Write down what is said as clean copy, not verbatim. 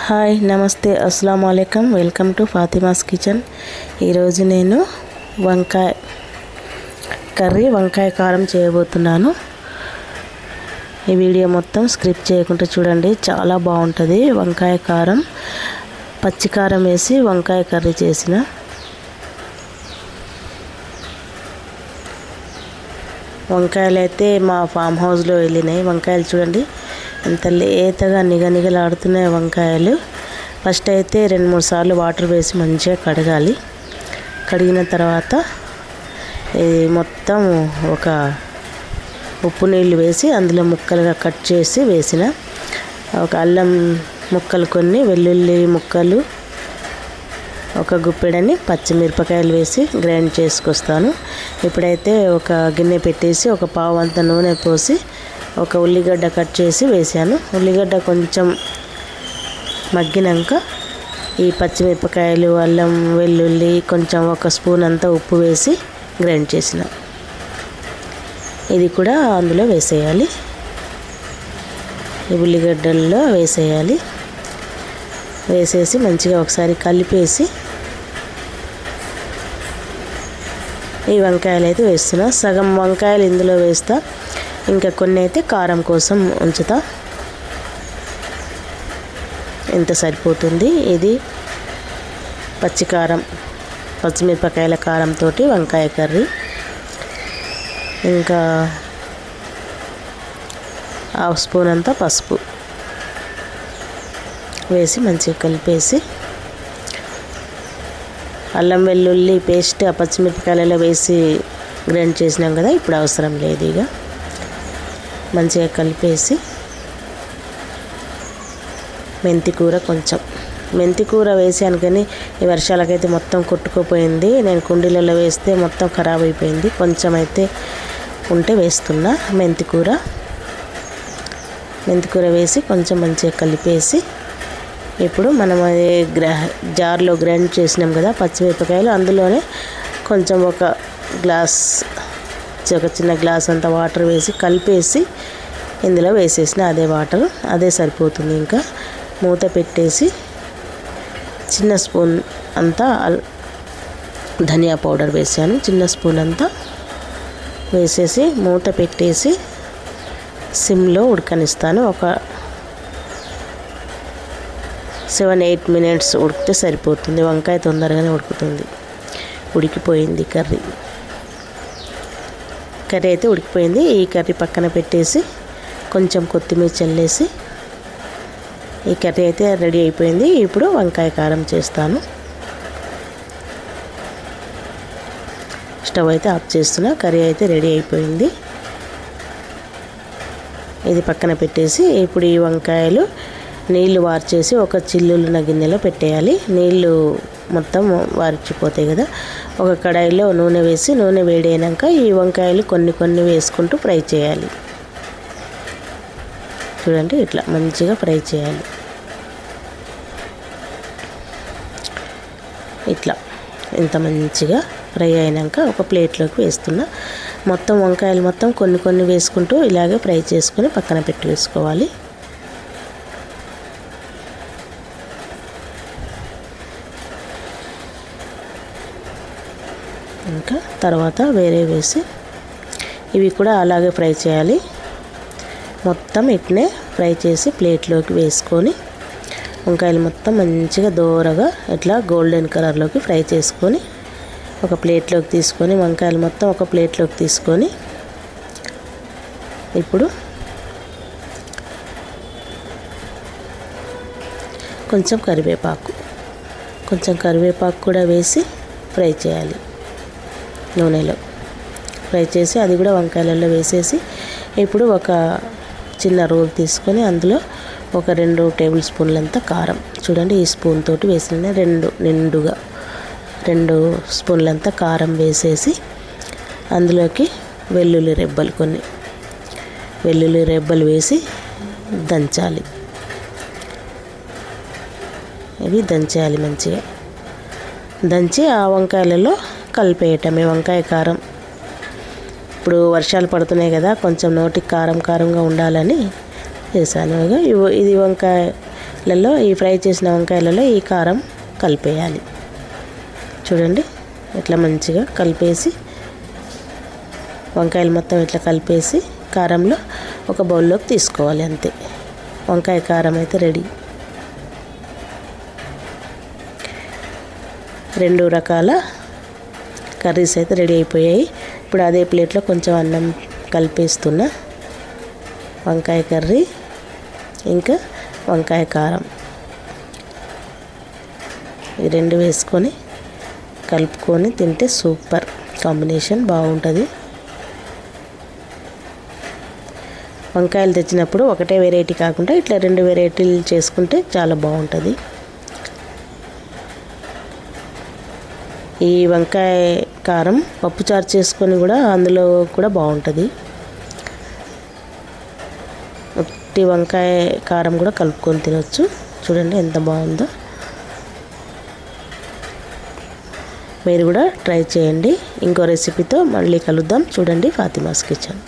Hi నమస్తే అస్సలం వాలేకం welcome to Fatima's kitchen. ఈరోజు నేను వంకాయ కారం చేయబోతున్నాను. ఈ వీడియో మొత్తం స్క్రిప్ట్ చేయకుండా చూడండి, చాలా బాగుంటుంది. వంకాయ కారం, పచ్చి కారం వేసి వంకాయ కర్రీ చేసిన. వంకాయలు అయితే మా ఫామ్ హౌస్లో వెళ్ళినాయి. వంకాయలు చూడండి ఎంత లేతగా నిగనిగలాడుతున్నాయి వంకాయలు. ఫస్ట్ అయితే 2-3 సార్లు వాటర్ వేసి మంచిగా కడగాలి. కడిగిన తర్వాత ఇది మొత్తం ఒక ఉప్పు నీళ్ళు వేసి అందులో ముక్కలుగా కట్ చేసి వేసిన. ఒక అల్లం ముక్కలు కొన్ని, వెల్లుల్లి ముక్కలు, ఒక గుప్పెడని పచ్చిమిరపకాయలు వేసి గ్రైండ్ చేసుకొస్తాను. ఇప్పుడైతే ఒక గిన్నె పెట్టేసి ఒక పావు అంత నూనె పోసి ఒక ఉల్లిగడ్డ కట్ చేసి వేసాను. ఉల్లిగడ్డ కొంచెం మగ్గినాక ఈ పచ్చిమిరపకాయలు, అల్లం, వెల్లుల్లి, కొంచెం ఒక స్పూన్ అంతా ఉప్పు వేసి గ్రైండ్ చేసిన. ఇది కూడా అందులో వేసేయాలి, ఈ ఉల్లిగడ్డల్లో వేసేయాలి. వేసేసి మంచిగా ఒకసారి కలిపేసి ఈ వంకాయలు అయితే వేస్తున్నా. సగం వంకాయలు ఇందులో వేస్తా, ఇంకా కొన్ని అయితే కారం కోసం ఉంచుతా. ఇంత సరిపోతుంది. ఇది పచ్చికారం, పచ్చిమిరపకాయల కారంతో వంకాయ కర్రీ. ఇంకా 1/2 స్పూన్ అంతా పసుపు వేసి మంచిగా కలిపేసి, అల్లం వెల్లుల్లి పేస్ట్ ఆ పచ్చిమిరపకాయలలో వేసి గ్రైండ్ చేసినాం కదా, ఇప్పుడు అవసరం లేదు. ఇక మంచిగా కలిపేసి మెంతికూర, కొంచెం మెంతికూర వేసాను కానీ ఈ వర్షాలకైతే మొత్తం కొట్టుకుపోయింది. నేను కుండీలలో వేస్తే మొత్తం ఖరాబ్ అయిపోయింది. కొంచెం అయితే ఉంటే వేస్తున్నా మెంతికూర వేసి కొంచెం మంచిగా కలిపేసి, ఇప్పుడు మనం అది జార్లో గ్రైండ్ చేసినాం కదా పచ్చిమిరపకాయలు, అందులోనే కొంచెం ఒక చిన్న గ్లాస్ అంత వాటర్ వేసి కలిపేసి ఇందులో వేసేసిన. అదే వాటర్, అదే సరిపోతుంది. ఇంకా మూత పెట్టేసి చిన్న స్పూన్ అంతా ధనియా పౌడర్ వేసాను, చిన్న స్పూన్ అంతా వేసేసి మూత పెట్టేసి సిమ్లో ఉడకనిస్తాను. ఒక 7-8 మినిట్స్ ఉడికితే సరిపోతుంది. వంకాయ తొందరగానే ఉడుకుతుంది. ఉడికిపోయింది కర్రీ అయితే ఉడికిపోయింది. ఈ కర్రీ పక్కన పెట్టేసి కొంచెం కొత్తిమీర చల్లేసి ఈ కర్రీ అయితే రెడీ అయిపోయింది. ఇప్పుడు వంకాయ కారం చేస్తాను. స్టవ్ అయితే ఆఫ్ చేస్తున్నా. కర్రీ అయితే రెడీ అయిపోయింది. ఇది పక్కన పెట్టేసి ఇప్పుడు ఈ వంకాయలు నీళ్లు వార్చేసి ఒక చిల్లులున్న గిన్నెలో పెట్టేయాలి. నీళ్లు మొత్తం వార్చిపోతాయి కదా. ఒక కడాయిలో నూనె వేసి, నూనె వేడైనాక ఈ వంకాయలు కొన్ని వేసుకుంటూ ఫ్రై చేయాలి. చూడండి ఇట్లా మంచిగా ఫ్రై చేయాలి. ఇట్లా ఇంత మంచిగా ఫ్రై అయినాక ఒక ప్లేట్లోకి వేస్తున్నా. మొత్తం వంకాయలు మొత్తం కొన్ని వేసుకుంటూ ఇలాగే ఫ్రై చేసుకొని పక్కన పెట్టి వేసుకోవాలి. ఇంకా తర్వాత వేరే వేసి ఇవి కూడా అలాగే ఫ్రై చేయాలి. మొత్తం ఇట్నే ఫ్రై చేసి ప్లేట్లోకి వేసుకొని వంకాయలు మొత్తం మంచిగా దోరగా ఇట్లా గోల్డెన్ కలర్లోకి ఫ్రై చేసుకొని ఒక ప్లేట్లోకి తీసుకొని, వంకాయలు మొత్తం ఒక ప్లేట్లోకి తీసుకొని, ఇప్పుడు కొంచెం కరివేపాకు కూడా వేసి ఫ్రై చేయాలి. నూనెలో ఫ్రై చేసి అది కూడా వంకాయలలో వేసేసి, ఇప్పుడు ఒక చిన్న రోల్ తీసుకొని అందులో ఒక 2 టేబుల్ స్పూన్లంత కారం, చూడండి ఈ స్పూన్ తోటి వేసిన 2 స్పూన్లంత కారం వేసేసి అందులోకి వెల్లుల్లి రెబ్బలు వేసి దంచాలి. ఇవి దంచేయాలి. మంచిగా దంచి ఆ వంకాయలలో కలిపేయటమే వంకాయ కారం. ఇప్పుడు వర్షాలు పడుతున్నాయి కదా, కొంచెం నోటికి కారంగా ఉండాలని చేశాను. ఇది వంకాయ ఈ ఫ్రై చేసిన వంకాయలలో ఈ కారం కలిపేయాలి. చూడండి ఇట్లా మంచిగా కలిపేసి వంకాయలు మొత్తం ఇట్లా కలిపేసి కారంలో ఒక బౌల్లోకి తీసుకోవాలి. అంతే, వంకాయ కారం అయితే రెడీ. 2 రకాల కర్రీస్ అయితే రెడీ అయిపోయాయి. ఇప్పుడు అదే ప్లేట్లో కొంచెం అన్నం కలిపేస్తున్నా. వంకాయ కర్రీ ఇంకా వంకాయ కారం ఈ 2 వేసుకొని కలుపుకొని తింటే సూపర్ కాంబినేషన్, బాగుంటుంది. వంకాయలు తెచ్చినప్పుడు ఒకటే వెరైటీ కాకుండా ఇట్లా 2 వెరైటీలు చేసుకుంటే చాలా బాగుంటుంది. ఈ వంకాయ కారం పప్పుచారు చేసుకొని కూడా అందులో కూడా బాగుంటుంది. ఉట్టి వంకాయ కారం కూడా కలుపుకొని తినొచ్చు. చూడండి ఎంత బాగుందో. మీరు కూడా ట్రై చేయండి. ఇంకో రెసిపీతో మళ్ళీ కలుద్దాం. చూడండి ఫాతిమాస్ కిచెన్.